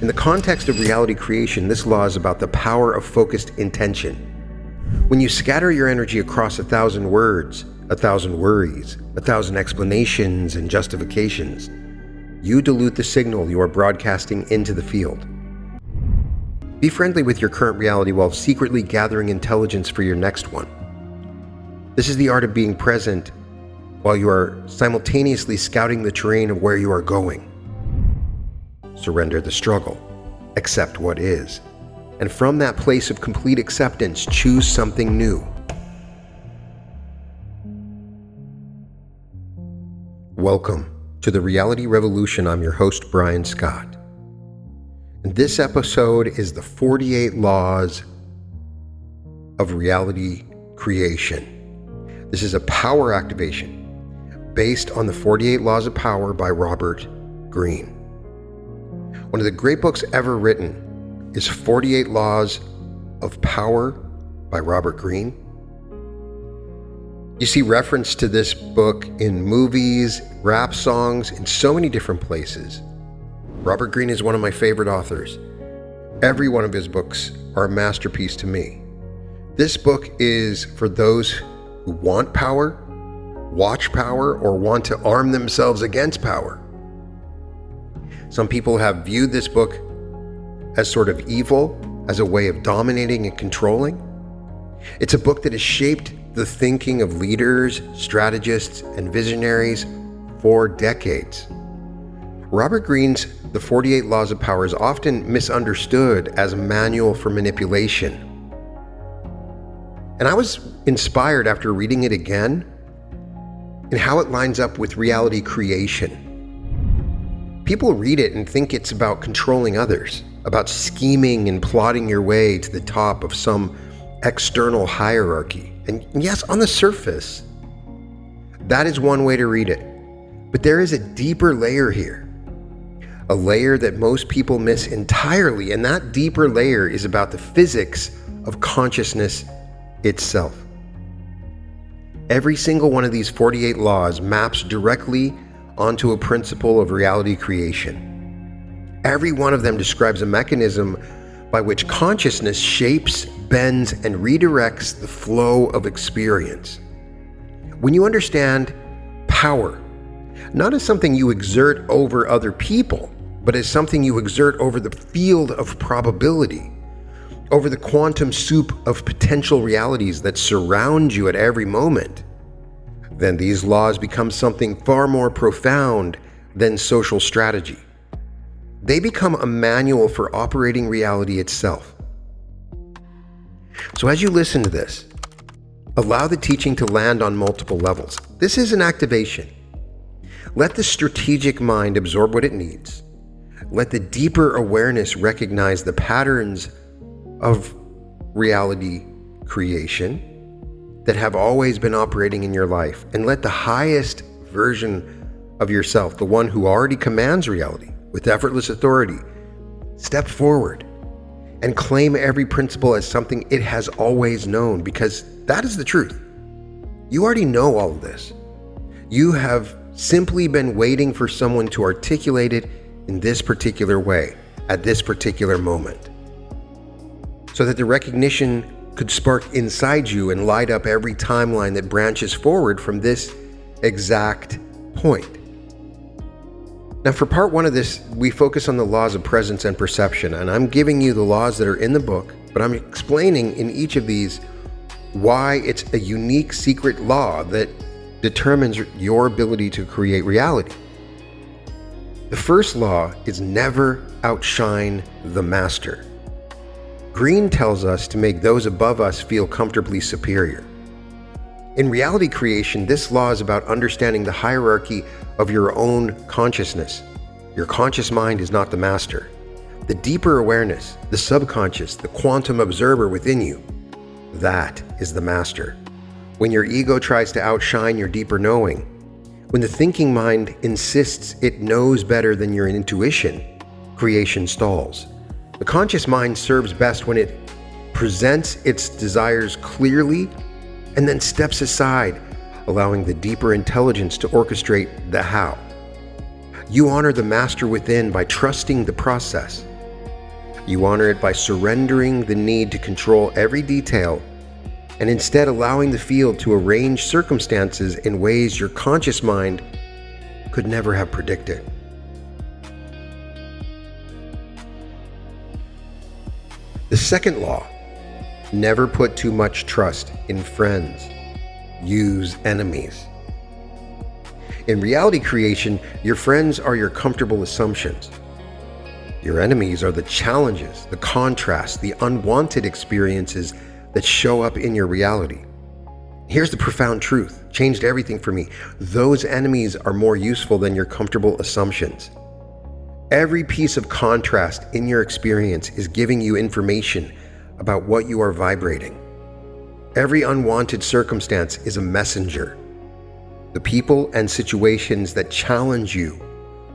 In the context of reality creation, this law is about the power of focused intention. When you scatter your energy across 1,000 words, 1,000 worries, 1,000 explanations and justifications, you dilute the signal you are broadcasting into the field. Be friendly with your current reality while secretly gathering intelligence for your next one. This is the art of being present while you are simultaneously scouting the terrain of where you are going. Surrender the struggle. Accept what is. And from that place of complete acceptance, choose something new. Welcome to the Reality Revolution. I'm your host, Brian Scott. And this episode is the 48 Laws of Reality Creation. This is a power activation based on the 48 Laws of Power by Robert Greene. One of the great books ever written is 48 Laws of Power by Robert Greene. You see reference to this book in movies, rap songs, in so many different places. Robert Greene is one of my favorite authors. Every one of his books are a masterpiece to me. This book is for those who want power, watch power, or want to arm themselves against power. Some people have viewed this book as sort of evil, as a way of dominating and controlling. It's a book that has shaped the thinking of leaders, strategists, and visionaries for decades. Robert Greene's The 48 Laws of Power is often misunderstood as a manual for manipulation. And I was inspired after reading it again in how it lines up with reality creation. People read it and think it's about controlling others, about scheming and plotting your way to the top of some external hierarchy. And yes, on the surface, that is one way to read it. But there is a deeper layer here, a layer that most people miss entirely. And that deeper layer is about the physics of consciousness itself. Every single one of these 48 laws maps directly onto a principle of reality creation. Every one of them describes a mechanism by which consciousness shapes, bends, and redirects the flow of experience. When you understand power, not as something you exert over other people, but as something you exert over the field of probability, over the quantum soup of potential realities that surround you at every moment, then these laws become something far more profound than social strategy. They become a manual for operating reality itself. So as you listen to this, allow the teaching to land on multiple levels. This is an activation. Let the strategic mind absorb what it needs. Let the deeper awareness recognize the patterns of reality creation that have always been operating in your life, and let the highest version of yourself, the one who already commands reality with effortless authority, step forward and claim every principle as something it has always known, because that is the truth. You already know all of this. You have simply been waiting for someone to articulate it in this particular way, at this particular moment, so that the recognition could spark inside you and light up every timeline that branches forward from this exact point. Now, for part one of this, we focus on the laws of presence and perception, and I'm giving you the laws that are in the book, but I'm explaining in each of these why it's a unique secret law that determines your ability to create reality. The first law is never outshine the master. Greene tells us to make those above us feel comfortably superior. In reality creation, this law is about understanding the hierarchy of your own consciousness. Your conscious mind is not the master. The deeper awareness, the subconscious, the quantum observer within you, that is the master. When your ego tries to outshine your deeper knowing, when the thinking mind insists it knows better than your intuition, creation stalls. The conscious mind serves best when it presents its desires clearly and then steps aside, allowing the deeper intelligence to orchestrate the how. You honor the master within by trusting the process, You honor it by surrendering the need to control every detail and instead allowing the field to arrange circumstances in ways your conscious mind could never have predicted. The second law: never put too much trust in friends. Use enemies. In reality creation, your friends are your comfortable assumptions. Your enemies are the challenges, the contrasts, the unwanted experiences that show up in your reality. Here's the profound truth, changed everything for me. Those enemies are more useful than your comfortable assumptions. Every piece of contrast in your experience is giving you information about what you are vibrating. Every unwanted circumstance is a messenger. The people and situations that challenge you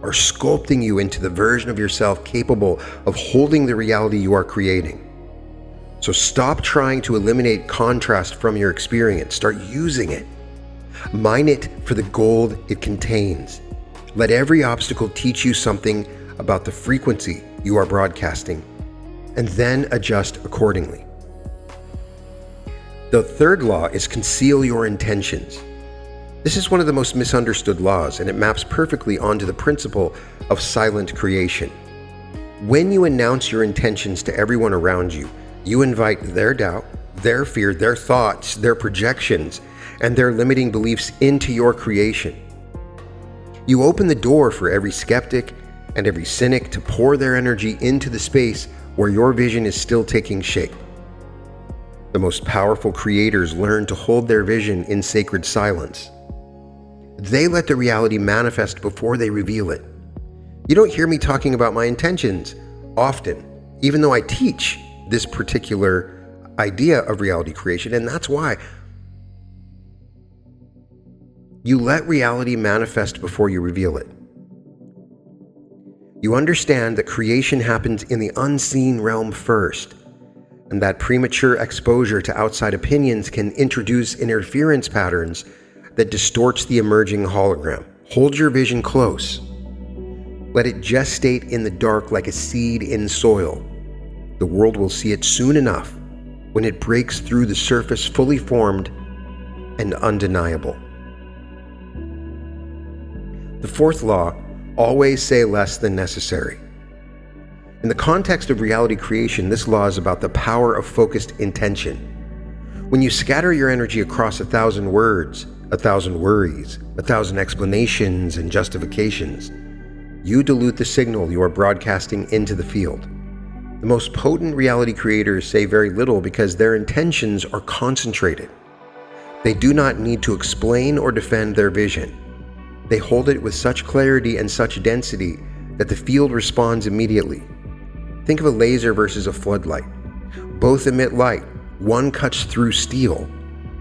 are sculpting you into the version of yourself capable of holding the reality you are creating. So stop trying to eliminate contrast from your experience. Start using it. Mine it for the gold it contains. Let every obstacle teach you something about the frequency you are broadcasting, and then adjust accordingly. The third law is conceal your intentions. This is one of the most misunderstood laws, and it maps perfectly onto the principle of silent creation. When you announce your intentions to everyone around you, you invite their doubt, their fear, their thoughts, their projections, and their limiting beliefs into your creation. You open the door for every skeptic and every cynic to pour their energy into the space where your vision is still taking shape. The most powerful creators learn to hold their vision in sacred silence. They let the reality manifest before they reveal it. You don't hear me talking about my intentions often, even though I teach this particular idea of reality creation, and that's why. You let reality manifest before you reveal it. You understand that creation happens in the unseen realm first, and that premature exposure to outside opinions can introduce interference patterns that distorts the emerging hologram. Hold your vision close. Let it gestate in the dark like a seed in soil. The world will see it soon enough when it breaks through the surface fully formed and undeniable. The fourth law: always say less than necessary. In the context of reality creation, this law is about the power of focused intention. When you scatter your energy across 1,000 words, 1,000 worries, 1,000 explanations and justifications, you dilute the signal you are broadcasting into the field. The most potent reality creators say very little because their intentions are concentrated. They do not need to explain or defend their vision. They hold it with such clarity and such density that the field responds immediately. Think of a laser versus a floodlight. Both emit light. One cuts through steel.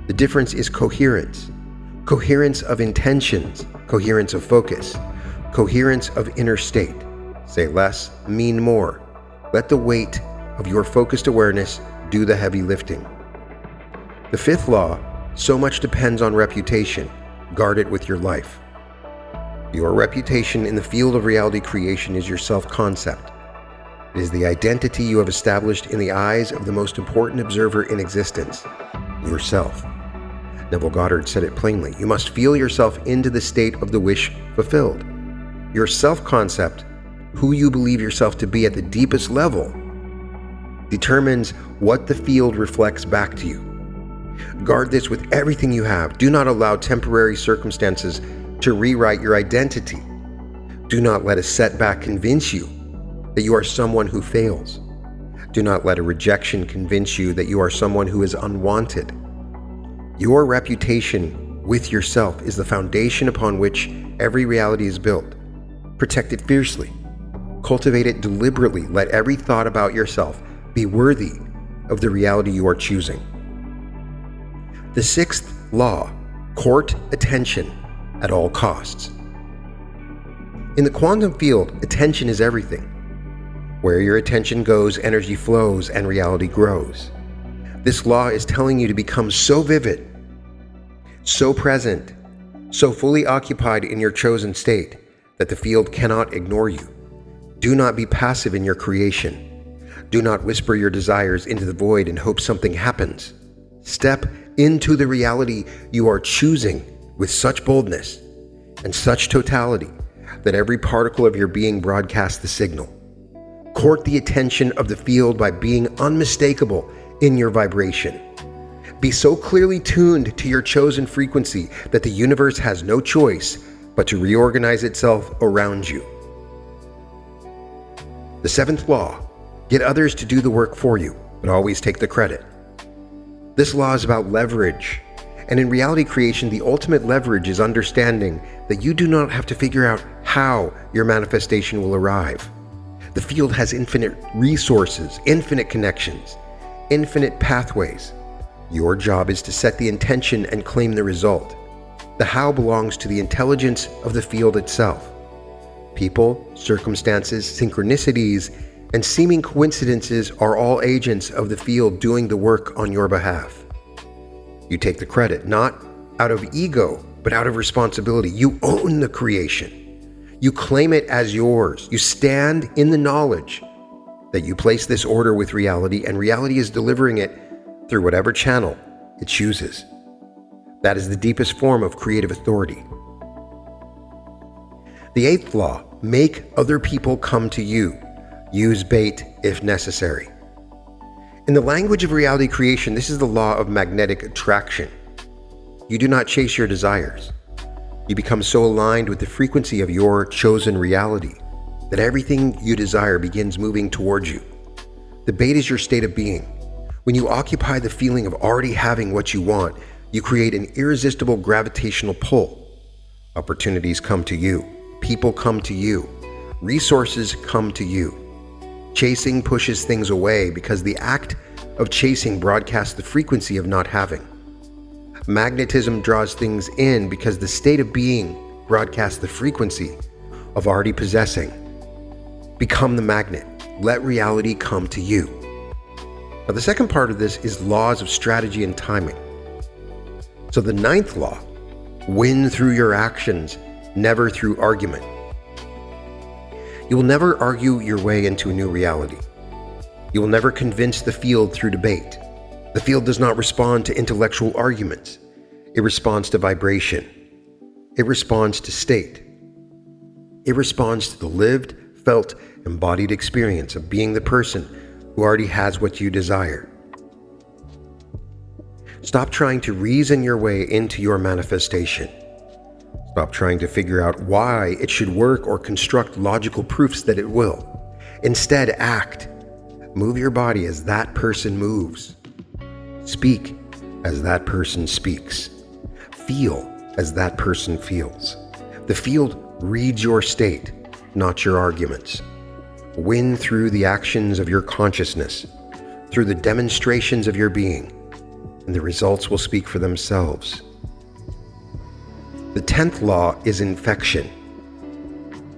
The difference is coherence. Coherence of intentions, coherence of focus, coherence of inner state. Say less, mean more. Let the weight of your focused awareness do the heavy lifting. The fifth law: so much depends on reputation. Guard it with your life. Your reputation in the field of reality creation is your self-concept. It is the identity you have established in the eyes of the most important observer in existence, yourself. Neville Goddard said it plainly: you must feel yourself into the state of the wish fulfilled. Your self-concept, who you believe yourself to be at the deepest level, determines what the field reflects back to you. Guard this with everything you have. Do not allow temporary circumstances to rewrite your identity. Do not let a setback convince you that you are someone who fails. Do not let a rejection convince you that you are someone who is unwanted. Your reputation with yourself is the foundation upon which every reality is built. Protect it fiercely. Cultivate it deliberately. Let every thought about yourself be worthy of the reality you are choosing. The sixth law: court attention at all costs. In the quantum field, attention is everything. Where your attention goes, energy flows and reality grows. This law is telling you to become so vivid, so present, so fully occupied in your chosen state that the field cannot ignore you. Do not be passive in your creation. Do not whisper your desires into the void and hope something happens. Step into the reality you are choosing with such boldness and such totality that every particle of your being broadcasts the signal. Court the attention of the field by being unmistakable in your vibration. Be so clearly tuned to your chosen frequency that the universe has no choice but to reorganize itself around you. The seventh law: get others to do the work for you, but always take the credit. This law is about leverage, and in reality creation, the ultimate leverage is understanding that you do not have to figure out how your manifestation will arrive. The field has infinite resources, infinite connections, infinite pathways. Your job is to set the intention and claim the result. The how belongs to the intelligence of the field itself. People, circumstances, synchronicities, and seeming coincidences are all agents of the field doing the work on your behalf. You take the credit, not out of ego, but out of responsibility. You own the creation. You claim it as yours. You stand in the knowledge that you place this order with reality, and reality is delivering it through whatever channel it chooses. That is the deepest form of creative authority. The eighth law: make other people come to you. Use bait if necessary. In the language of reality creation, this is the law of magnetic attraction. You do not chase your desires. You become so aligned with the frequency of your chosen reality that everything you desire begins moving towards you. The bait is your state of being. When you occupy the feeling of already having what you want, you create an irresistible gravitational pull. Opportunities come to you. People come to you. Resources come to you. Chasing pushes things away because the act of chasing broadcasts the frequency of not having. Magnetism draws things in because the state of being broadcasts the frequency of already possessing. Become the magnet. Let reality come to you. Now, the second part of this is laws of strategy and timing. So the ninth law: win through your actions, never through argument. You will never argue your way into a new reality. You will never convince the field through debate. The field does not respond to intellectual arguments. It responds to vibration. It responds to state. It responds to the lived, felt, embodied experience of being the person who already has what you desire. Stop trying to reason your way into your manifestation. Stop trying to figure out why it should work or construct logical proofs that it will. Instead, act. Move your body as that person moves. Speak as that person speaks. Feel as that person feels. The field reads your state, not your arguments. Win through the actions of your consciousness, through the demonstrations of your being, and the results will speak for themselves. The 10th law is infection.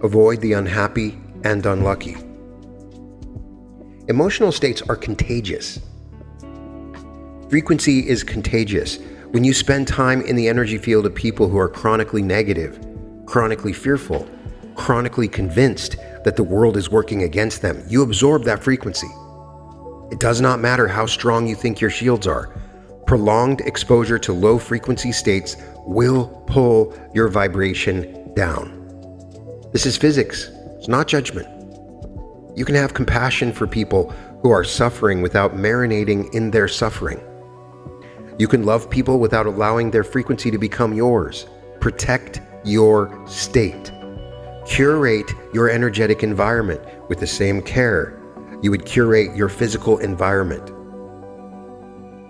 Avoid the unhappy and unlucky. Emotional states are contagious. Frequency is contagious. When you spend time in the energy field of people who are chronically negative, chronically fearful, chronically convinced that the world is working against them, you absorb that frequency. It does not matter how strong you think your shields are. Prolonged exposure to low frequency states will pull your vibration down. This is physics. It's not judgment. You can have compassion for people who are suffering without marinating in their suffering. You can love people without allowing their frequency to become yours. Protect your state. Curate your energetic environment with the same care you would curate your physical environment.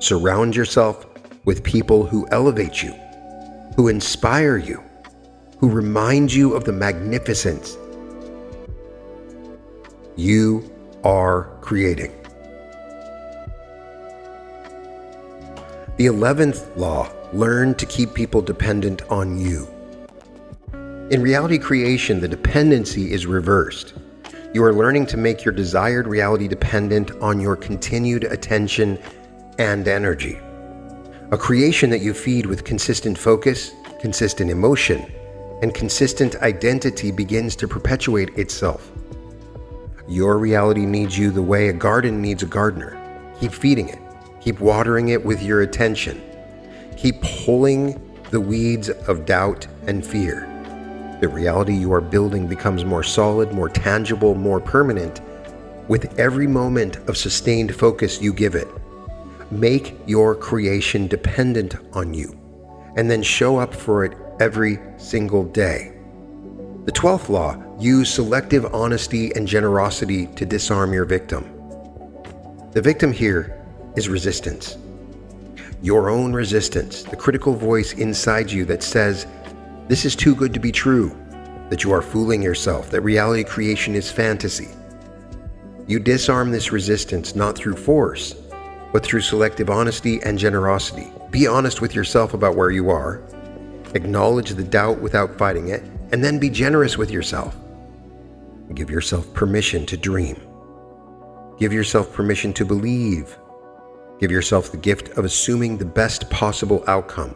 Surround yourself with people who elevate you, who inspire you, who remind you of the magnificence you are creating. The 11th law: learn to keep people dependent on you. In reality creation, the dependency is reversed. You are learning to make your desired reality dependent on your continued attention and energy. A creation that you feed with consistent focus, consistent emotion, and consistent identity begins to perpetuate itself. Your reality needs you the way a garden needs a gardener. Keep feeding it. Keep watering it with your attention. Keep pulling the weeds of doubt and fear. The reality you are building becomes more solid, more tangible, more permanent with every moment of sustained focus you give it. Make your creation dependent on you, and then show up for it every single day. The 12th law: use selective honesty and generosity to disarm your victim. The victim here is resistance. Your own resistance, the critical voice inside you that says, this is too good to be true, that you are fooling yourself, that reality creation is fantasy. You disarm this resistance not through force, but through selective honesty and generosity. Be honest with yourself about where you are, acknowledge the doubt without fighting it, and then be generous with yourself. Give yourself permission to dream. Give yourself permission to believe. Give yourself the gift of assuming the best possible outcome.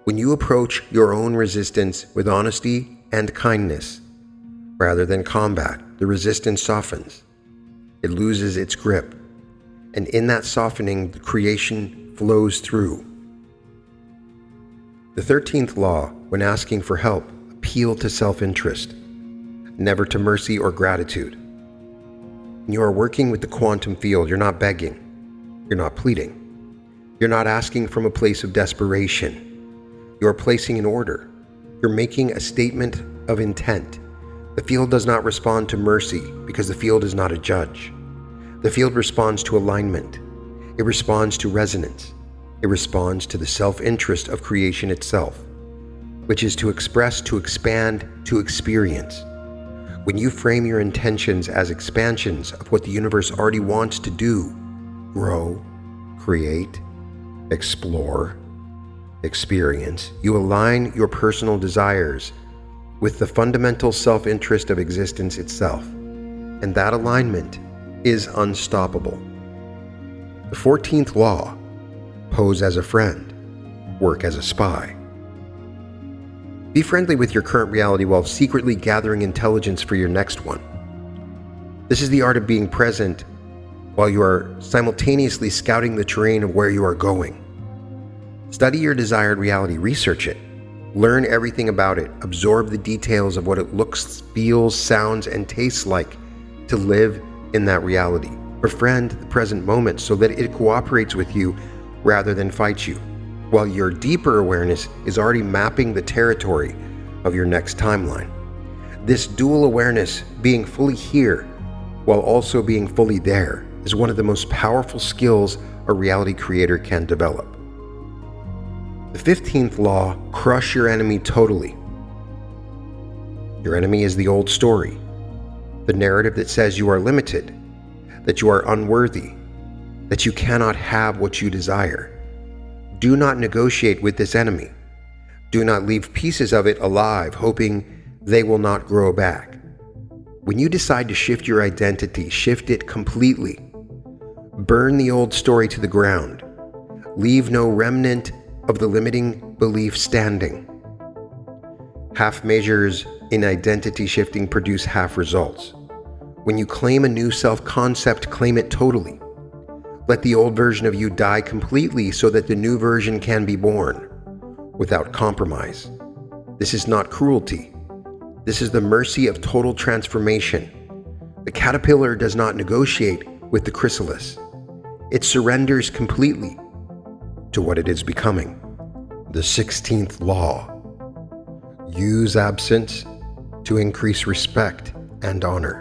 When you approach your own resistance with honesty and kindness, rather than combat, the resistance softens. It loses its grip. And in that softening, the creation flows through. The 13th law, when asking for help, appeal to self-interest, never to mercy or gratitude. When you are working with the quantum field, you're not begging. You're not pleading. You're not asking from a place of desperation. You're placing an order. You're making a statement of intent. The field does not respond to mercy because the field is not a judge. The field responds to alignment. It responds to resonance. It responds to the self-interest of creation itself, which is to express, to expand, to experience. When you frame your intentions as expansions of what the universe already wants to do, grow, create, explore, experience, you align your personal desires with the fundamental self-interest of existence itself, and that alignment is unstoppable. The 14th law: pose as a friend, work as a spy. Be friendly with your current reality while secretly gathering intelligence for your next one. This is the art of being present while you are simultaneously scouting the terrain of where you are going. Study your desired reality, research it, learn everything about it, absorb the details of what it looks, feels, sounds, and tastes like to live in that reality. Befriend the present moment so that it cooperates with you rather than fights you, while your deeper awareness is already mapping the territory of your next timeline. This dual awareness, being fully here while also being fully there, is one of the most powerful skills a reality creator can develop. The 15th law: crush your enemy totally. Your enemy is the old story, the narrative that says you are limited, that you are unworthy, that you cannot have what you desire. Do not negotiate with this enemy. Do not leave pieces of it alive, hoping they will not grow back. When you decide to shift your identity, shift it completely. Burn the old story to the ground. Leave no remnant of the limiting belief standing. Half measures in identity shifting produce half results. When you claim a new self-concept, claim it totally. Let the old version of you die completely so that the new version can be born without compromise. This is not cruelty. This is the mercy of total transformation. The caterpillar does not negotiate with the chrysalis. It surrenders completely to what it is becoming. The 16th law: use absence to increase respect and honor.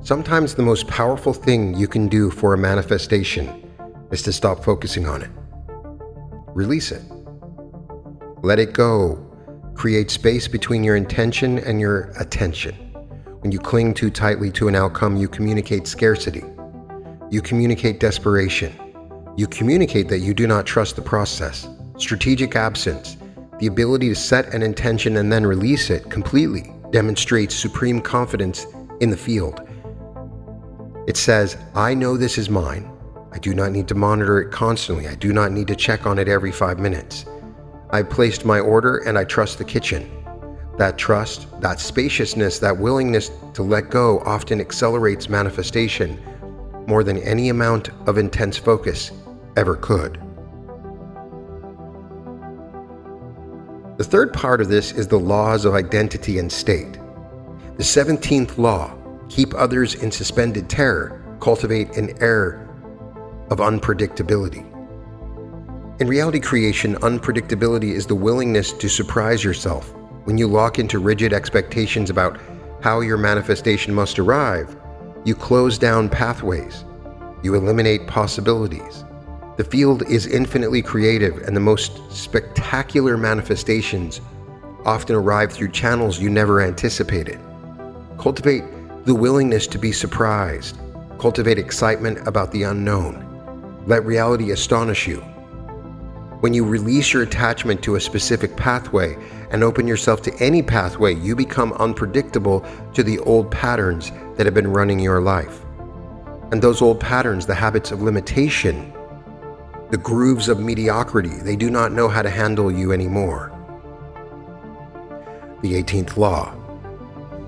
Sometimes the most powerful thing you can do for a manifestation is to stop focusing on it. Release it. Let it go. Create space between your intention and your attention. When you cling too tightly to an outcome, you communicate scarcity. You communicate desperation. You communicate that you do not trust the process. Strategic absence, the ability to set an intention and then release it completely, demonstrates supreme confidence in the field. It says, I know this is mine. I do not need to monitor it constantly. I do not need to check on it every 5 minutes. I've placed my order and I trust the kitchen. That trust, that spaciousness, that willingness to let go often accelerates manifestation more than any amount of intense focus ever could. The third part of this is the laws of identity and state. The 17th law, keep others in suspended terror, cultivate an air of unpredictability. In reality creation, unpredictability is the willingness to surprise yourself. When you lock into rigid expectations about how your manifestation must arrive, you close down pathways. You eliminate possibilities. The field is infinitely creative, and the most spectacular manifestations often arrive through channels you never anticipated. Cultivate the willingness to be surprised. Cultivate excitement about the unknown. Let reality astonish you. When you release your attachment to a specific pathway and open yourself to any pathway, you become unpredictable to the old patterns that have been running your life. And those old patterns, the habits of limitation, the grooves of mediocrity, they do not know how to handle you anymore. The 18th law.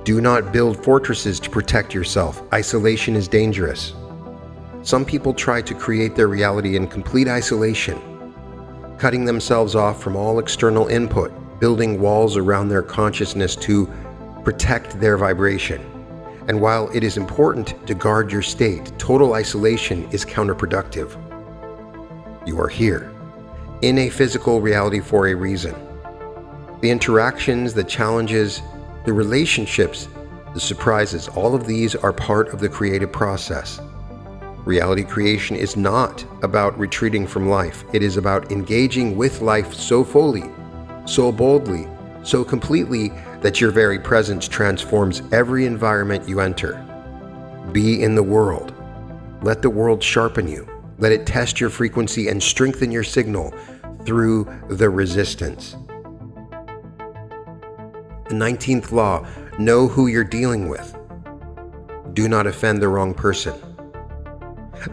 Do not build fortresses to protect yourself. Isolation is dangerous. Some people try to create their reality in complete isolation, cutting themselves off from all external input, building walls around their consciousness to protect their vibration. And while it is important to guard your state, total isolation is counterproductive. You are here, in a physical reality for a reason. The interactions, the challenges, the relationships, the surprises, all of these are part of the creative process. Reality creation is not about retreating from life. It is about engaging with life so fully, so boldly, so completely that your very presence transforms every environment you enter. Be in the world. Let the world sharpen you. Let it test your frequency and strengthen your signal through the resistance. The 19th law, know who you're dealing with. Do not offend the wrong person.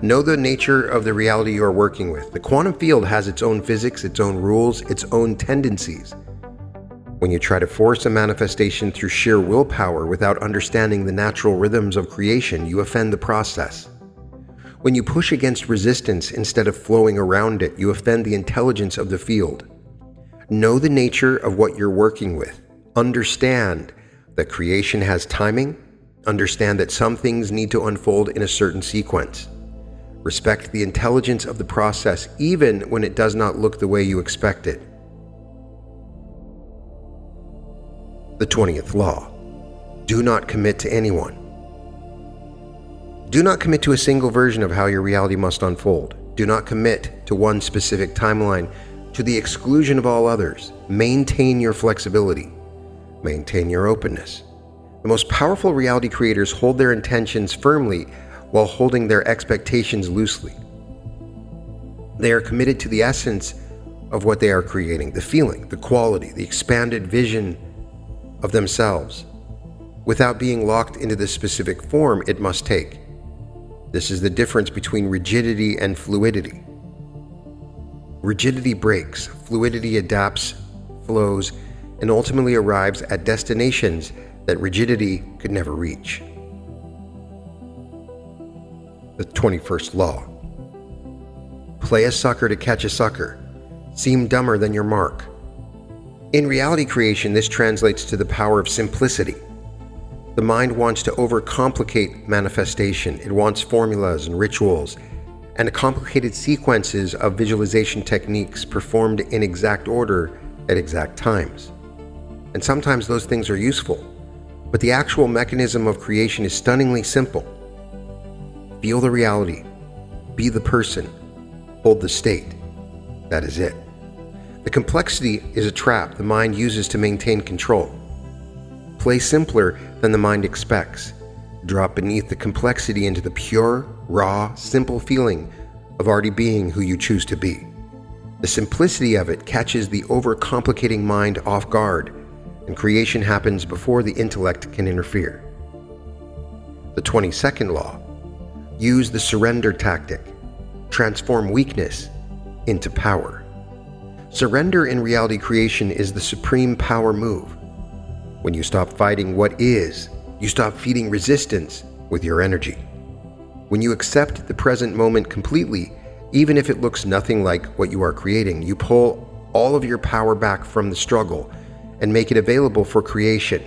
Know the nature of the reality you are working with. The quantum field has its own physics, its own rules, its own tendencies. When you try to force a manifestation through sheer willpower without understanding the natural rhythms of creation, you offend the process. When you push against resistance instead of flowing around it, you offend the intelligence of the field. Know the nature of what you're working with. Understand that creation has timing. Understand that some things need to unfold in a certain sequence. Respect the intelligence of the process even when it does not look the way you expect it. The 20th law. Do not commit to anyone. Do not commit to a single version of how your reality must unfold. Do not commit to one specific timeline to the exclusion of all others. Maintain your flexibility. Maintain your openness. The most powerful reality creators hold their intentions firmly while holding their expectations loosely. They are committed to the essence of what they are creating, the feeling, the quality, the expanded vision of themselves, without being locked into the specific form it must take. This is the difference between rigidity and fluidity. Rigidity breaks, fluidity adapts, flows, and ultimately arrives at destinations that rigidity could never reach. The 21st law. Play a sucker to catch a sucker. Seem dumber than your mark. In reality creation, this translates to the power of simplicity. The mind wants to overcomplicate manifestation. It wants formulas and rituals and complicated sequences of visualization techniques performed in exact order at exact times. And sometimes those things are useful, but the actual mechanism of creation is stunningly simple. Feel the reality. Be the person. Hold the state. That is it. The complexity is a trap the mind uses to maintain control. Play simpler than the mind expects. Drop beneath the complexity into the pure, raw, simple feeling of already being who you choose to be. The simplicity of it catches the overcomplicating mind off guard, and creation happens before the intellect can interfere. The 22nd law. Use the surrender tactic. Transform weakness into power. Surrender in reality creation is the supreme power move. When you stop fighting what is, you stop feeding resistance with your energy. When you accept the present moment completely, even if it looks nothing like what you are creating, you pull all of your power back from the struggle and make it available for creation.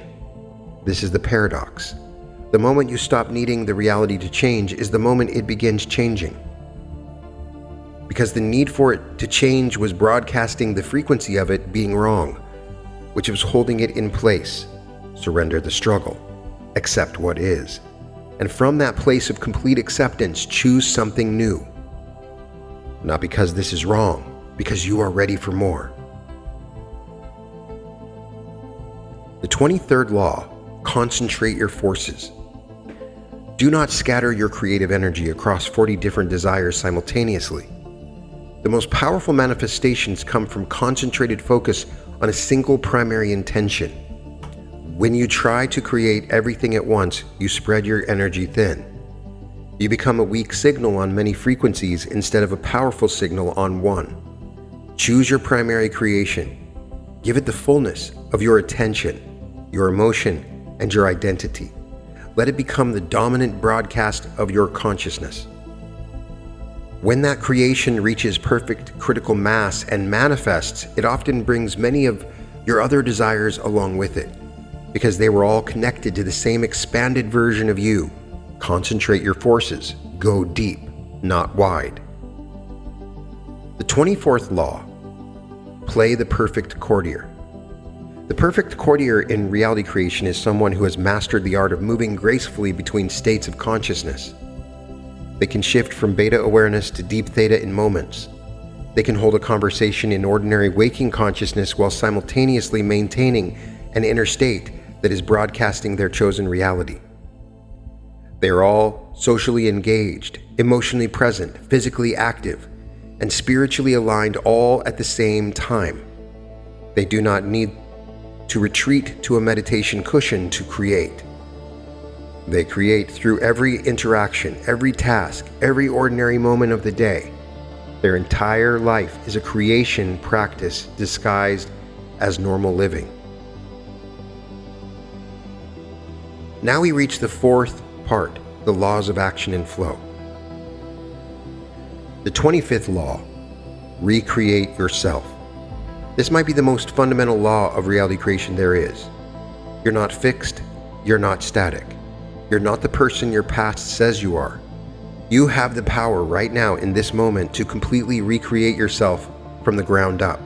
This is the paradox. The moment you stop needing the reality to change is the moment it begins changing. Because the need for it to change was broadcasting the frequency of it being wrong, which was holding it in place. Surrender the struggle. Accept what is. And from that place of complete acceptance, choose something new. Not because this is wrong, because you are ready for more. The 23rd law, concentrate your forces. Do not scatter your creative energy across 40 different desires simultaneously. The most powerful manifestations come from concentrated focus on a single primary intention. When you try to create everything at once, you spread your energy thin. You become a weak signal on many frequencies instead of a powerful signal on one. Choose your primary creation. Give it the fullness of your attention, your emotion, and your identity. Let it become the dominant broadcast of your consciousness. When that creation reaches perfect critical mass and manifests, it often brings many of your other desires along with it, because they were all connected to the same expanded version of you. Concentrate your forces. Go deep, not wide. The 24th law, play the perfect courtier. The perfect courtier in reality creation is someone who has mastered the art of moving gracefully between states of consciousness. They can shift from beta awareness to deep theta in moments. They can hold a conversation in ordinary waking consciousness while simultaneously maintaining an inner state that is broadcasting their chosen reality. They are all socially engaged, emotionally present, physically active, and spiritually aligned all at the same time. They do not need to retreat to a meditation cushion to create. They create through every interaction, every task, every ordinary moment of the day. Their entire life is a creation practice disguised as normal living. Now we reach the fourth part, the laws of action and flow. The 25th law, recreate yourself. This might be the most fundamental law of reality creation there is. You're not fixed, you're not static. You're not the person your past says you are. You have the power right now in this moment to completely recreate yourself from the ground up.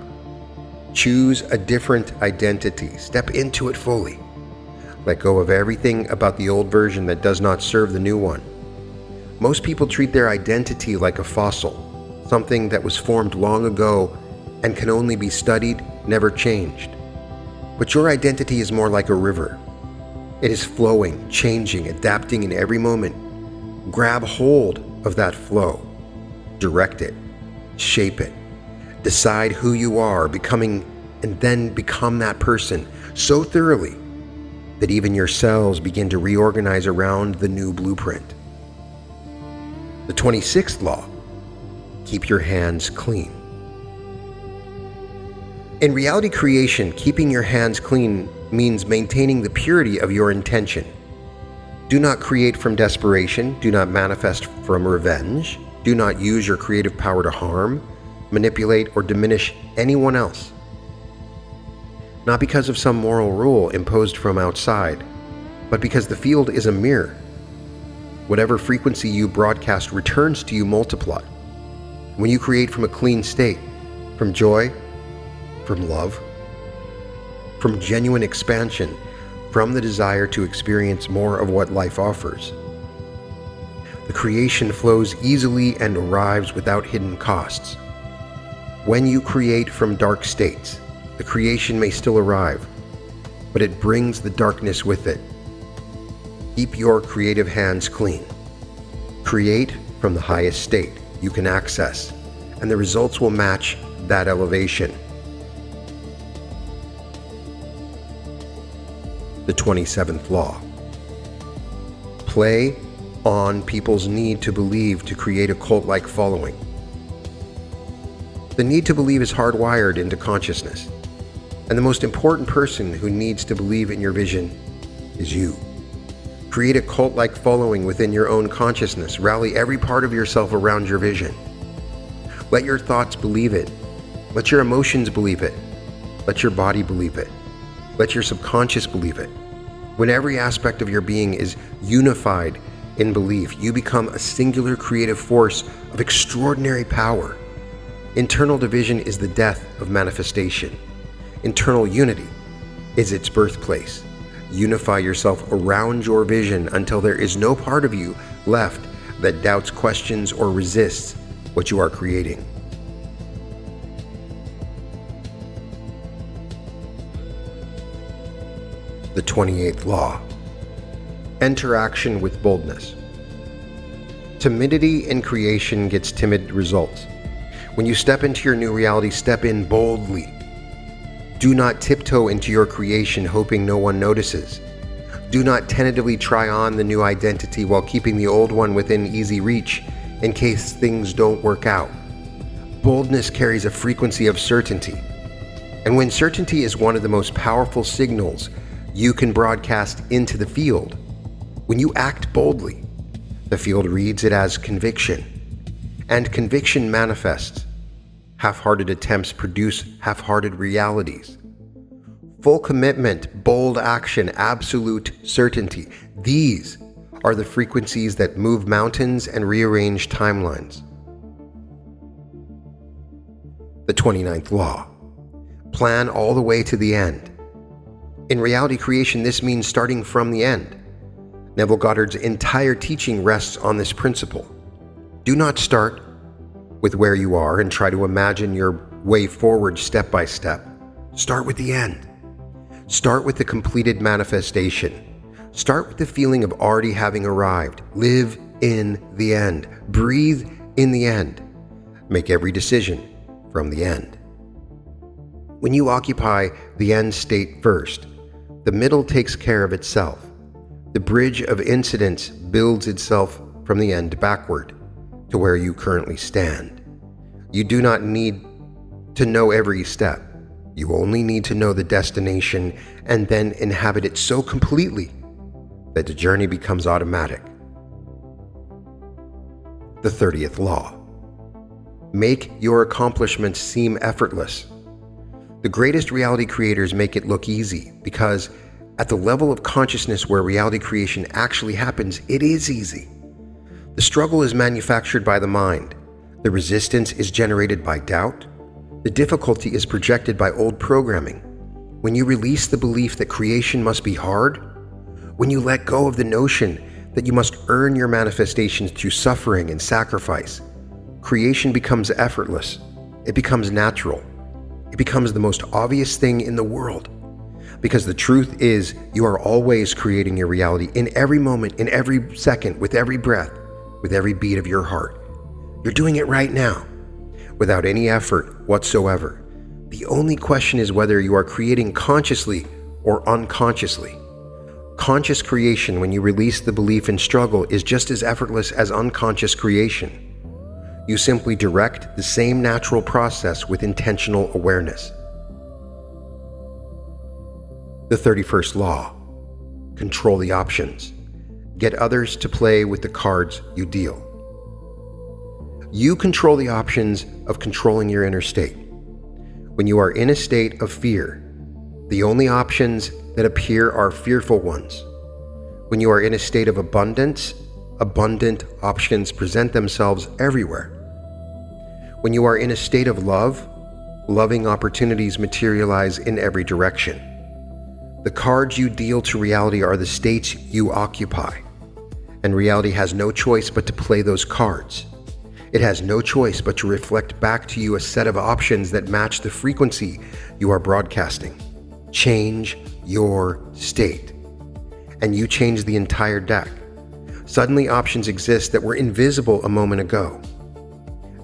Choose a different identity. Step into it fully. Let go of everything about the old version that does not serve the new one. Most people treat their identity like a fossil, something that was formed long ago and can only be studied, never changed. But your identity is more like a river. It is flowing, changing, adapting in every moment. Grab hold of that flow. Direct it. Shape it. Decide who you are, becoming, and then become that person so thoroughly that even your cells begin to reorganize around the new blueprint. The 26th law, keep your hands clean. In reality creation, keeping your hands clean means maintaining the purity of your intention. Do not create from desperation. Do not manifest from revenge. Do not use your creative power to harm, manipulate, or diminish anyone else. Not because of some moral rule imposed from outside, but because the field is a mirror. Whatever frequency you broadcast returns to you multiplied. When you create from a clean state, from joy, from love, from genuine expansion, from the desire to experience more of what life offers, the creation flows easily and arrives without hidden costs. When you create from dark states, the creation may still arrive, but it brings the darkness with it. Keep your creative hands clean. Create from the highest state you can access, and the results will match that elevation. The 27th law. Play on people's need to believe to create a cult-like following. The need to believe is hardwired into consciousness. And the most important person who needs to believe in your vision is you. Create a cult-like following within your own consciousness. Rally every part of yourself around your vision. Let your thoughts believe it. Let your emotions believe it. Let your body believe it. Let your subconscious believe it. When every aspect of your being is unified in belief, you become a singular creative force of extraordinary power. Internal division is the death of manifestation. Internal unity is its birthplace. Unify yourself around your vision until there is no part of you left that doubts, questions, or resists what you are creating. The 28th law. Enter action with boldness. Timidity in creation gets timid results. When you step into your new reality, step in boldly. Do not tiptoe into your creation hoping no one notices. Do not tentatively try on the new identity while keeping the old one within easy reach in case things don't work out. Boldness carries a frequency of certainty. And when certainty is one of the most powerful signals you can broadcast into the field, when you act boldly, the field reads it as conviction. And conviction manifests. Half-hearted attempts produce half-hearted realities. Full commitment, bold action, absolute certainty. These are the frequencies that move mountains and rearrange timelines. The 29th law. Plan all the way to the end. In reality creation, this means starting from the end. Neville Goddard's entire teaching rests on this principle. Do not start with where you are and try to imagine your way forward step by step. Start with the end. Start with the completed manifestation. Start with the feeling of already having arrived. Live in the end. Breathe in the end. Make every decision from the end. When you occupy the end state first, the middle takes care of itself. The bridge of incidents builds itself from the end backward to where you currently stand. You do not need to know every step. You only need to know the destination and then inhabit it so completely that the journey becomes automatic. The 30th law. Make your accomplishments seem effortless. The greatest reality creators make it look easy because at the level of consciousness where reality creation actually happens, it is easy. The struggle is manufactured by the mind. The resistance is generated by doubt. The difficulty is projected by old programming. When you release the belief that creation must be hard, when you let go of the notion that you must earn your manifestations through suffering and sacrifice, creation becomes effortless. It becomes natural. It becomes the most obvious thing in the world. Because the truth is, you are always creating your reality in every moment, in every second, with every breath, with every beat of your heart. You're doing it right now, without any effort whatsoever. The only question is whether you are creating consciously or unconsciously. Conscious creation, when you release the belief in struggle, is just as effortless as unconscious creation. You simply direct the same natural process with intentional awareness. The 31st law. Control the options. Get others to play with the cards you deal. You control the options of controlling your inner state. When you are in a state of fear, the only options that appear are fearful ones. When you are in a state of abundance, abundant options present themselves everywhere. When you are in a state of love, loving opportunities materialize in every direction. The cards you deal to reality are the states you occupy, and reality has no choice but to play those cards. It has no choice but to reflect back to you a set of options that match the frequency you are broadcasting. Change your state, and you change the entire deck. Suddenly options exist that were invisible a moment ago.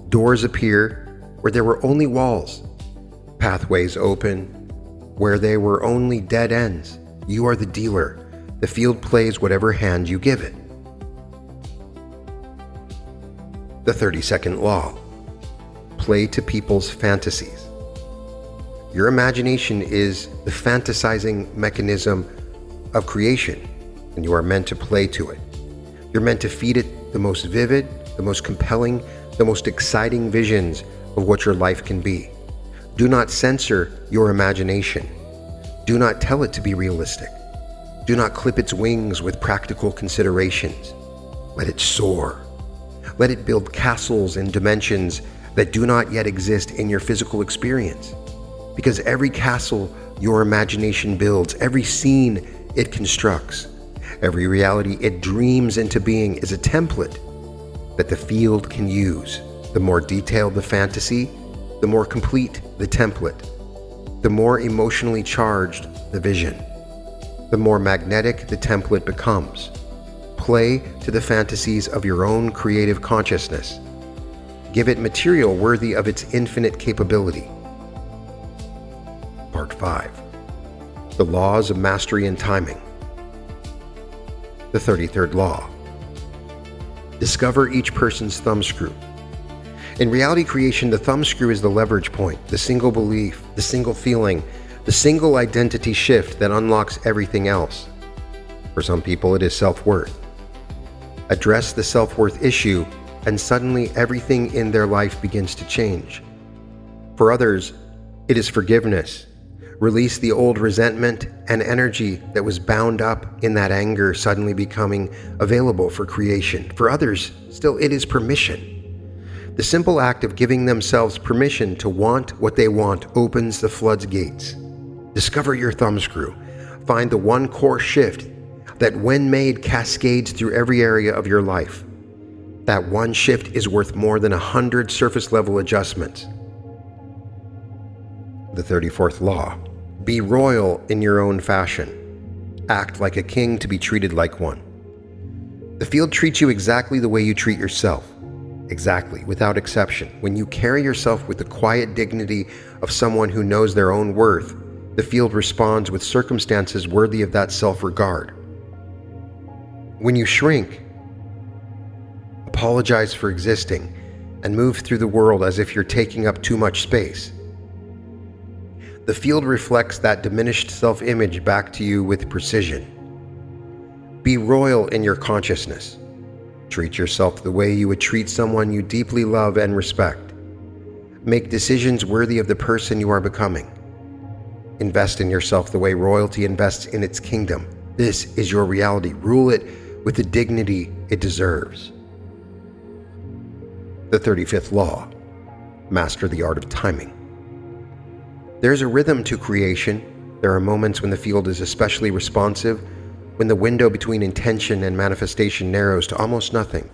Doors appear where there were only walls. Pathways open where there were only dead ends. You are the dealer. The field plays whatever hand you give it. The 32nd law. Play to people's fantasies. Your imagination is the fantasizing mechanism of creation, and you are meant to play to it. You're meant to feed it the most vivid, the most compelling, the most exciting visions of what your life can be. Do not censor your imagination. Do not tell it to be realistic. Do not clip its wings with practical considerations. Let it soar. Let it build castles in dimensions that do not yet exist in your physical experience. Because every castle your imagination builds, every scene it constructs, every reality it dreams into being is a template that the field can use. The more detailed the fantasy, the more complete the template, the more emotionally charged the vision, the more magnetic the template becomes. Play to the fantasies of your own creative consciousness. Give it material worthy of its infinite capability. Part 5. The Laws of Mastery and Timing. The 33rd Law. Discover each person's thumbscrew. In reality creation, the thumbscrew is the leverage point, the single belief, the single feeling, the single identity shift that unlocks everything else. For some people, it is self-worth. Address the self-worth issue, and suddenly everything in their life begins to change. For others, it is forgiveness. Release the old resentment and energy that was bound up in that anger suddenly becoming available for creation. For others, still, it is permission. The simple act of giving themselves permission to want what they want opens the floodgates. Discover your thumbscrew. Find the one core shift that, when made, cascades through every area of your life. That one shift is worth more than 100 surface-level adjustments. The 34th Law. Be royal in your own fashion. Act like a king to be treated like one. The field treats you exactly the way you treat yourself. Exactly, without exception. When you carry yourself with the quiet dignity of someone who knows their own worth, the field responds with circumstances worthy of that self-regard. When you shrink, apologize for existing, and move through the world as if you're taking up too much space, the field reflects that diminished self-image back to you with precision. Be royal in your consciousness. Treat yourself the way you would treat someone you deeply love and respect. Make decisions worthy of the person you are becoming. Invest in yourself the way royalty invests in its kingdom. This is your reality. Rule it with the dignity it deserves. The 35th Law. Master the art of timing. There's a rhythm to creation. There are moments when the field is especially responsive, when the window between intention and manifestation narrows to almost nothing.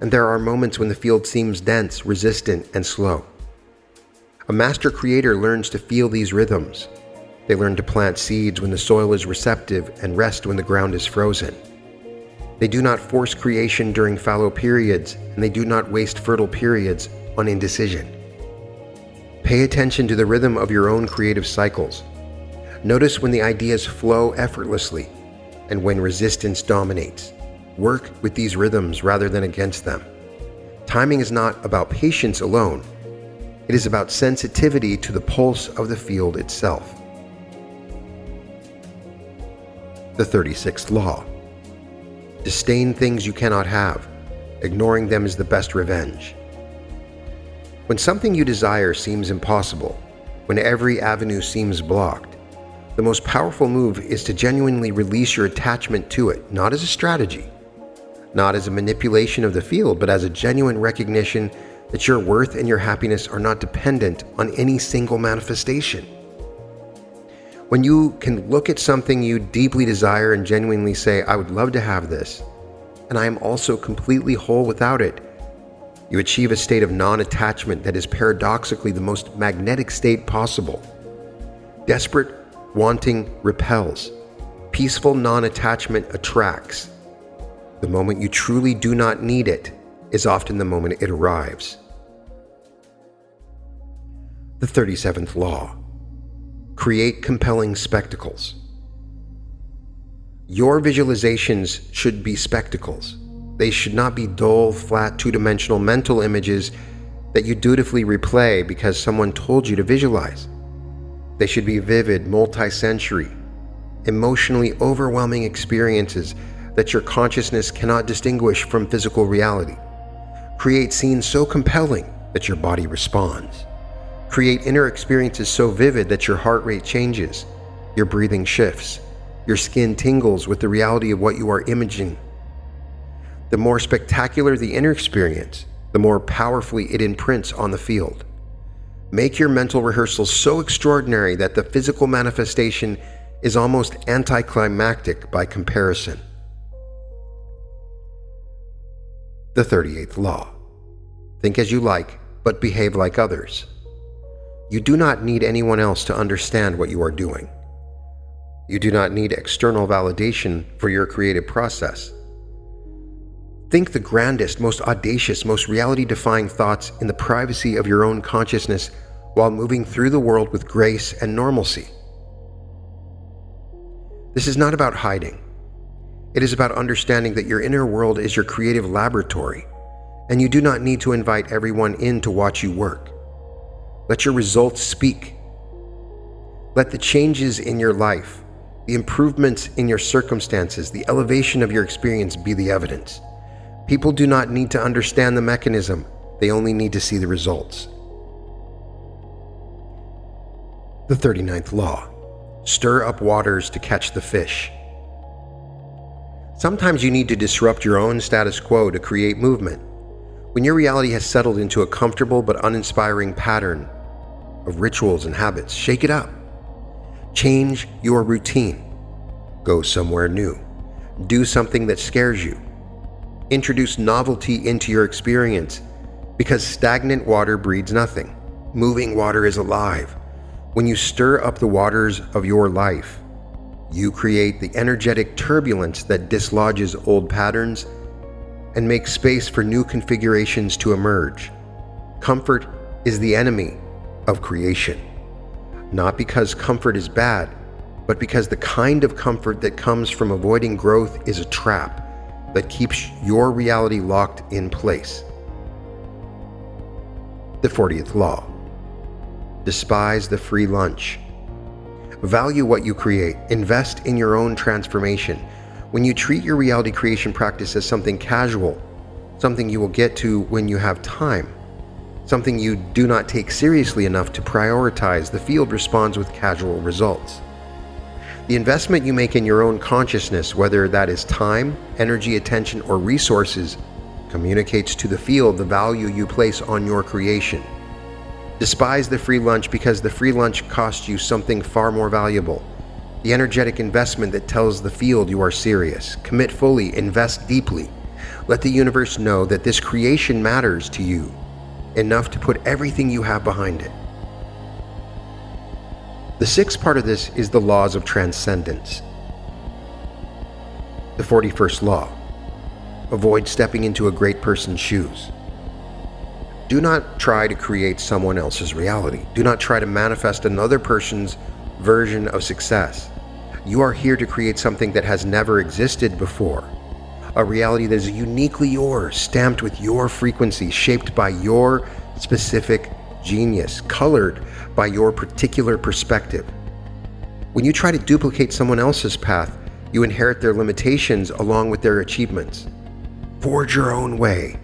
And there are moments when the field seems dense, resistant, and slow. A master creator learns to feel these rhythms. They learn to plant seeds when the soil is receptive and rest when the ground is frozen. They do not force creation during fallow periods, and they do not waste fertile periods on indecision. Pay attention to the rhythm of your own creative cycles. Notice when the ideas flow effortlessly and when resistance dominates. Work with these rhythms rather than against them. Timing is not about patience alone. It is about sensitivity to the pulse of the field itself. The 36th Law. Disdain things you cannot have. Ignoring them is the best revenge. When something you desire seems impossible, when every avenue seems blocked, the most powerful move is to genuinely release your attachment to it, not as a strategy, not as a manipulation of the field, but as a genuine recognition that your worth and your happiness are not dependent on any single manifestation. When you can look at something you deeply desire and genuinely say, I would love to have this, and I am also completely whole without it, you achieve a state of non-attachment that is paradoxically the most magnetic state possible. Desperate wanting repels. Peaceful non-attachment attracts. The moment you truly do not need it is often the moment it arrives. The 37th Law. Create compelling spectacles. Your visualizations should be spectacles. They should not be dull, flat, two-dimensional mental images that you dutifully replay because someone told you to visualize. They should be vivid, multi-sensory, emotionally overwhelming experiences that your consciousness cannot distinguish from physical reality. Create scenes so compelling that your body responds. Create inner experiences so vivid that your heart rate changes, your breathing shifts, your skin tingles with the reality of what you are imaging. The more spectacular the inner experience, the more powerfully it imprints on the field. Make your mental rehearsals so extraordinary that the physical manifestation is almost anticlimactic by comparison. The 38th law. Think as you like, but behave like others. You do not need anyone else to understand what you are doing. You do not need external validation for your creative process. Think the grandest, most audacious, most reality-defying thoughts in the privacy of your own consciousness while moving through the world with grace and normalcy. This is not about hiding. It is about understanding that your inner world is your creative laboratory, and you do not need to invite everyone in to watch you work. Let your results speak. Let the changes in your life, the improvements in your circumstances, the elevation of your experience be the evidence. People do not need to understand the mechanism, they only need to see the results. The 39th law. Stir up waters to catch the fish. Sometimes you need to disrupt your own status quo to create movement. When your reality has settled into a comfortable but uninspiring pattern of rituals and habits, shake it up. Change your routine. Go somewhere new. Do something that scares you. Introduce novelty into your experience, because stagnant water breeds nothing. Moving water is alive. When you stir up the waters of your life, you create the energetic turbulence that dislodges old patterns and makes space for new configurations to emerge. Comfort is the enemy of creation. Not because comfort is bad, but because the kind of comfort that comes from avoiding growth is a trap that keeps your reality locked in place. The 40th law. Despise the free lunch. Value what you create. Invest in your own transformation. When you treat your reality creation practice as something casual, something you will get to when you have time, something you do not take seriously enough to prioritize, the field responds with casual results. The investment you make in your own consciousness, whether that is time, energy, attention, or resources, communicates to the field the value you place on your creation. Despise the free lunch because the free lunch costs you something far more valuable. The energetic investment that tells the field you are serious. Commit fully, invest deeply. Let the universe know that this creation matters to you enough to put everything you have behind it. The sixth part of this is the laws of transcendence. The 41st law. Avoid stepping into a great person's shoes. Do not try to create someone else's reality. Do not try to manifest another person's version of success. You are here to create something that has never existed before. A reality that is uniquely yours, stamped with your frequency, shaped by your specific genius, colored by your particular perspective. When you try to duplicate someone else's path, you inherit their limitations along with their achievements. Forge your own way.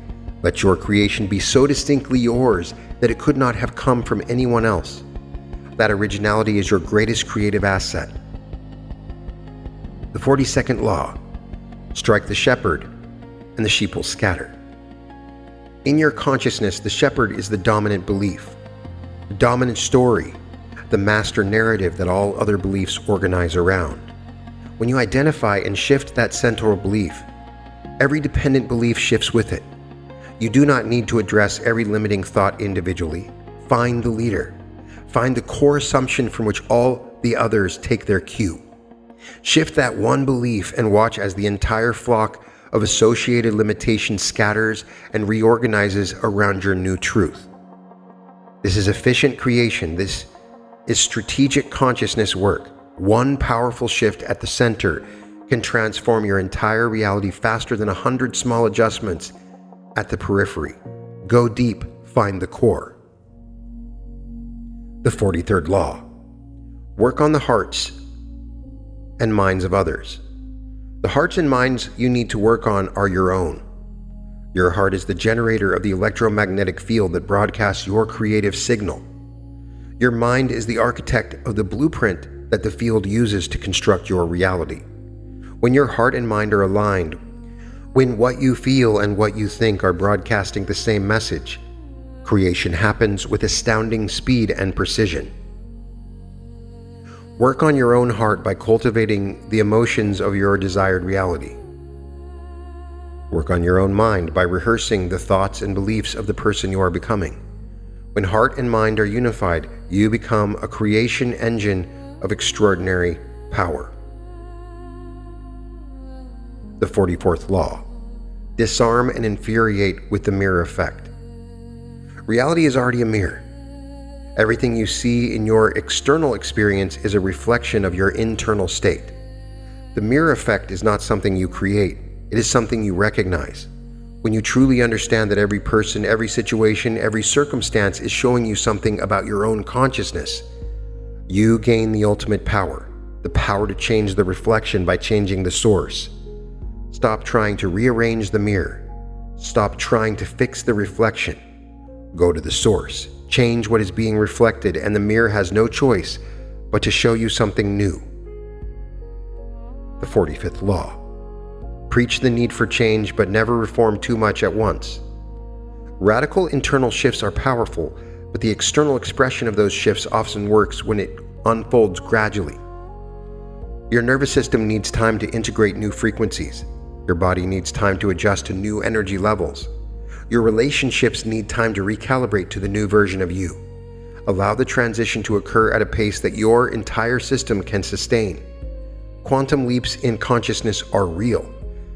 Let your creation be so distinctly yours that it could not have come from anyone else. That originality is your greatest creative asset. The 42nd law. Strike the shepherd, and the sheep will scatter. In your consciousness, the shepherd is the dominant belief, the dominant story, the master narrative that all other beliefs organize around. When you identify and shift that central belief, every dependent belief shifts with it. You do not need to address every limiting thought individually. Find the leader. Find the core assumption from which all the others take their cue. Shift that one belief and watch as the entire flock of associated limitations scatters and reorganizes around your new truth. This is efficient creation. This is strategic consciousness work. One powerful shift at the center can transform your entire reality faster than 100 small adjustments at the periphery. Go deep, find the core. The 43rd law. Work on the hearts and minds of others. The hearts and minds you need to work on are your own. Your heart is the generator of the electromagnetic field that broadcasts your creative signal. Your mind is the architect of the blueprint that the field uses to construct your reality. When your heart and mind are aligned, when what you feel and what you think are broadcasting the same message, creation happens with astounding speed and precision. Work on your own heart by cultivating the emotions of your desired reality. Work on your own mind by rehearsing the thoughts and beliefs of the person you are becoming. When heart and mind are unified, you become a creation engine of extraordinary power. The 44th law. Disarm and infuriate with the mirror effect. Reality is already a mirror. Everything you see in your external experience is a reflection of your internal state. The mirror effect is not something you create, it is something you recognize. When you truly understand that every person, every situation, every circumstance is showing you something about your own consciousness, you gain the ultimate power, the power to change the reflection by changing the source. Stop trying to rearrange the mirror. Stop trying to fix the reflection. Go to the source. Change what is being reflected, and the mirror has no choice but to show you something new. The 45th law. Preach the need for change, but never reform too much at once. Radical internal shifts are powerful, but the external expression of those shifts often works when it unfolds gradually. Your nervous system needs time to integrate new frequencies. Your body needs time to adjust to new energy levels. Your relationships need time to recalibrate to the new version of you. Allow the transition to occur at a pace that your entire system can sustain. Quantum leaps in consciousness are real,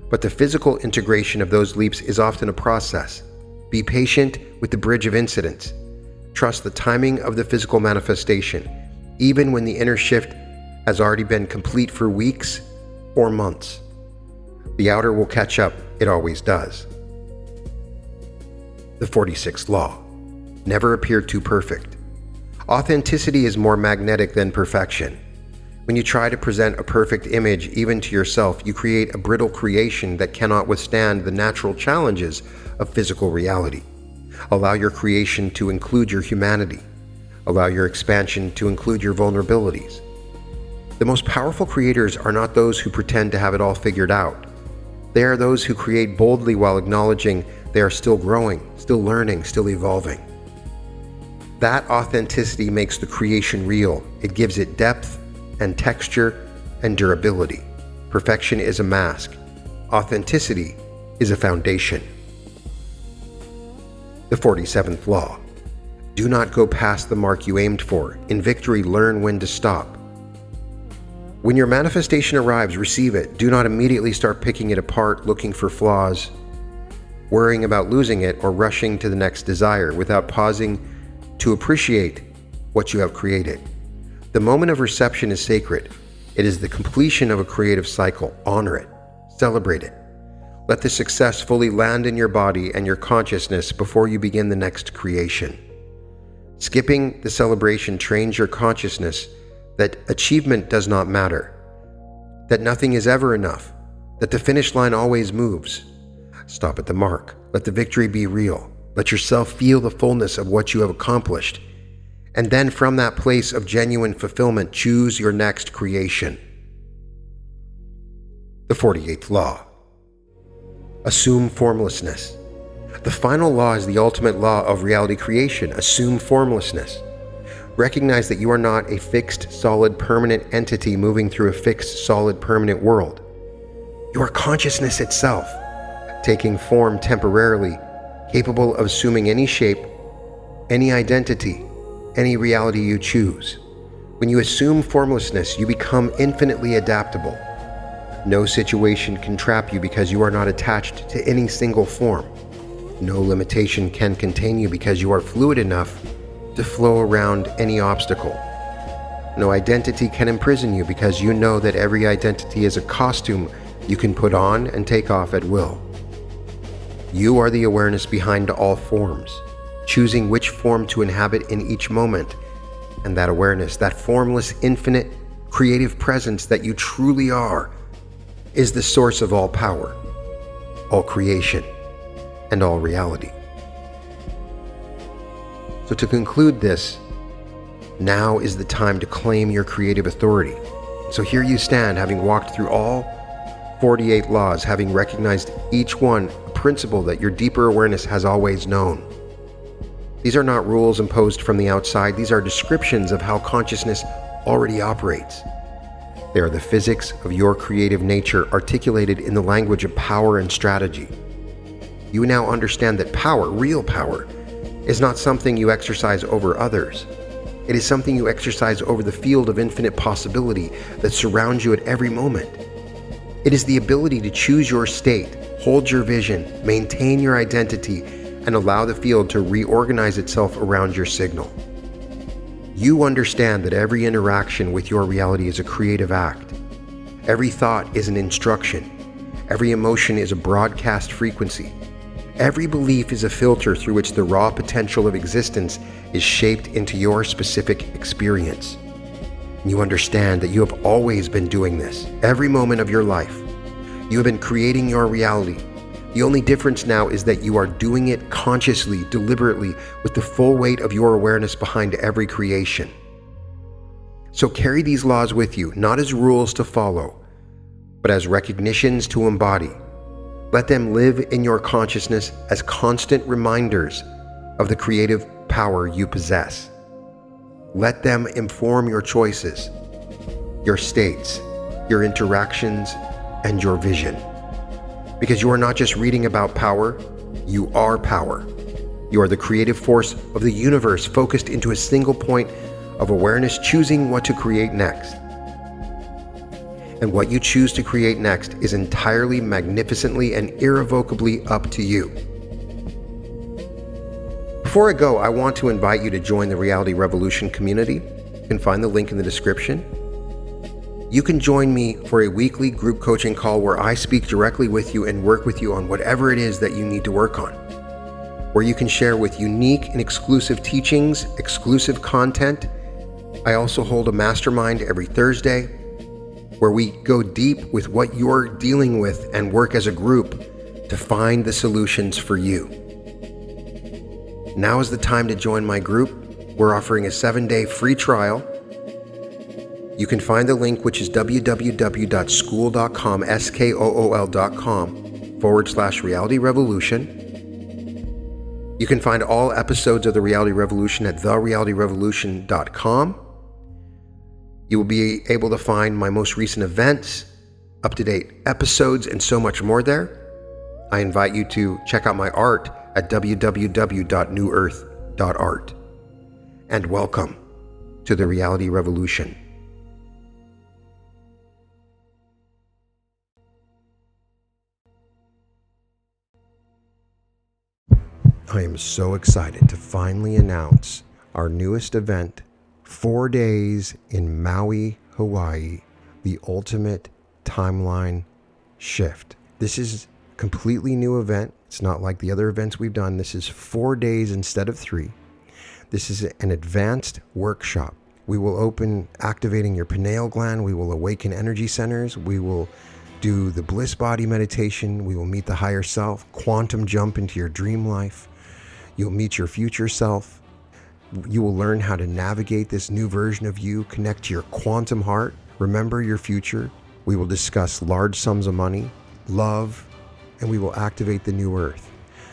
but the physical integration of those leaps is often a process. Be patient with the bridge of incidents. Trust the timing of the physical manifestation, even when the inner shift has already been complete for weeks or months. The outer will catch up, it always does. The 46th law. Never appear too perfect. Authenticity is more magnetic than perfection. When you try to present a perfect image even to yourself, you create a brittle creation that cannot withstand the natural challenges of physical reality. Allow your creation to include your humanity. Allow your expansion to include your vulnerabilities. The most powerful creators are not those who pretend to have it all figured out. They are those who create boldly while acknowledging they are still growing, still learning, still evolving. That authenticity makes the creation real. It gives it depth and texture and durability. Perfection is a mask. Authenticity is a foundation. The 47th law. Do not go past the mark you aimed for. In victory, learn when to stop. When your manifestation arrives, receive it. Do not immediately start picking it apart, looking for flaws, worrying about losing it, or rushing to the next desire without pausing to appreciate what you have created. The moment of reception is sacred. It is the completion of a creative cycle. Honor it. Celebrate it. Let the success fully land in your body and your consciousness before you begin the next creation. Skipping the celebration trains your consciousness that achievement does not matter, that nothing is ever enough, that the finish line always moves. Stop at the mark. Let the victory be real. Let yourself feel the fullness of what you have accomplished. And then from that place of genuine fulfillment, choose your next creation. The 48th law. Assume formlessness. The final law is the ultimate law of reality creation. Assume formlessness. Recognize that you are not a fixed, solid, permanent entity moving through a fixed, solid, permanent world. You are consciousness itself, taking form temporarily, capable of assuming any shape, any identity, any reality you choose. When you assume formlessness, you become infinitely adaptable. No situation can trap you because you are not attached to any single form. No limitation can contain you because you are fluid enough to flow around any obstacle. No identity can imprison you because you know that every identity is a costume you can put on and take off at will. You are the awareness behind all forms, choosing which form to inhabit in each moment, And that awareness, that formless, infinite, creative presence that you truly are, is the source of all power, all creation, and all reality. So to conclude this, now is the time to claim your creative authority. So here you stand, having walked through all 48 laws, having recognized each one a principle that your deeper awareness has always known. These are not rules imposed from the outside. These are descriptions of how consciousness already operates. They are the physics of your creative nature articulated in the language of power and strategy. You now understand that power, real power, is not something you exercise over others. It is something you exercise over the field of infinite possibility that surrounds you at every moment. It is the ability to choose your state, hold your vision, maintain your identity, and allow the field to reorganize itself around your signal. You understand that every interaction with your reality is a creative act. Every thought is an instruction. Every emotion is a broadcast frequency. Every belief is a filter through which the raw potential of existence is shaped into your specific experience. You understand that you have always been doing this, every moment of your life. You have been creating your reality. The only difference now is that you are doing it consciously, deliberately, with the full weight of your awareness behind every creation. So carry these laws with you, not as rules to follow, but as recognitions to embody. Let them live in your consciousness as constant reminders of the creative power you possess. Let them inform your choices, your states, your interactions, and your vision. Because you are not just reading about power, you are power. You are the creative force of the universe focused into a single point of awareness, choosing what to create next. And what you choose to create next is entirely, magnificently, and irrevocably up to you. Before I go, I want to invite you to join the Reality Revolution community. You can find the link in the description. You can join me for a weekly group coaching call where I speak directly with you and work with you on whatever it is that you need to work on. Where you can share with unique and exclusive teachings, exclusive content. I also hold a mastermind every Thursday where we go deep with what you're dealing with and work as a group to find the solutions for you. Now is the time to join my group. We're offering a 7-day free trial. You can find the link, which is www.skool.com/reality revolution. You can find all episodes of The Reality Revolution at therealityrevolution.com. You will be able to find my most recent events, up-to-date episodes, and so much more there. I invite you to check out my art at www.newearth.art. And welcome to the Reality Revolution. I am so excited to finally announce our newest event, 4 days in Maui, Hawaii, the ultimate timeline shift. This is a completely new event. It's not like the other events we've done. This is 4 days instead of 3. This is an advanced workshop. We will open activating your pineal gland. We will awaken energy centers. We will do the bliss body meditation. We will meet the higher self, quantum jump into your dream life. You'll meet your future self. You will learn how to navigate this new version of you, connect to your quantum heart, remember your future. We will discuss large sums of money, love, and we will activate the new earth.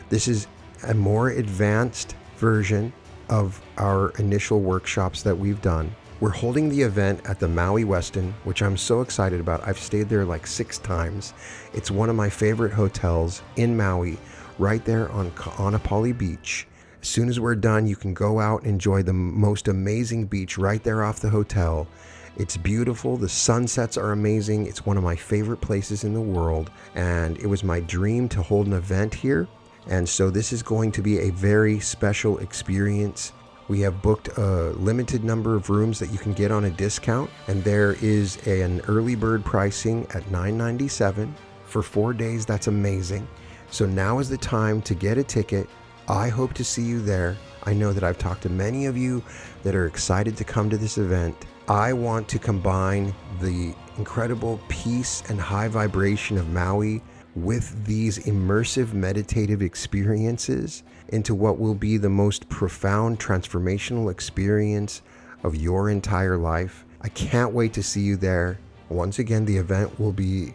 This is a more advanced version of our initial workshops that we've done. We're holding the event at the Maui Westin, which I'm so excited about. I've stayed there like 6 times. It's one of my favorite hotels in Maui, right there on Kaanapali Beach. As soon as we're done, you can go out and enjoy the most amazing beach right there off the hotel. It's beautiful. The sunsets are amazing. It's one of my favorite places in the world. And it was my dream to hold an event here. And so this is going to be a very special experience. We have booked a limited number of rooms that you can get on a discount. And there is an early bird pricing at $997 for 4 days. That's amazing. So now is the time to get a ticket. I hope to see you there. I know that I've talked to many of you that are excited to come to this event. I want to combine the incredible peace and high vibration of Maui with these immersive meditative experiences into what will be the most profound transformational experience of your entire life. I can't wait to see you there. Once again, the event will be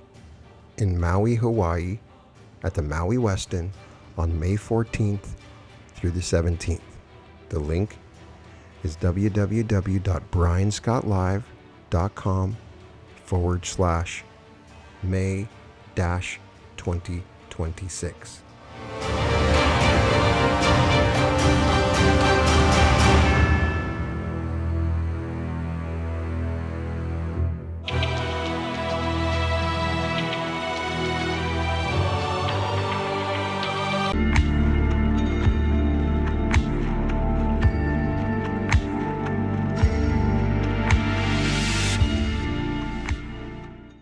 in Maui, Hawaii at the Maui Westin on May 14th through the 17th. The link is www.brianscottlive.com/May-2026.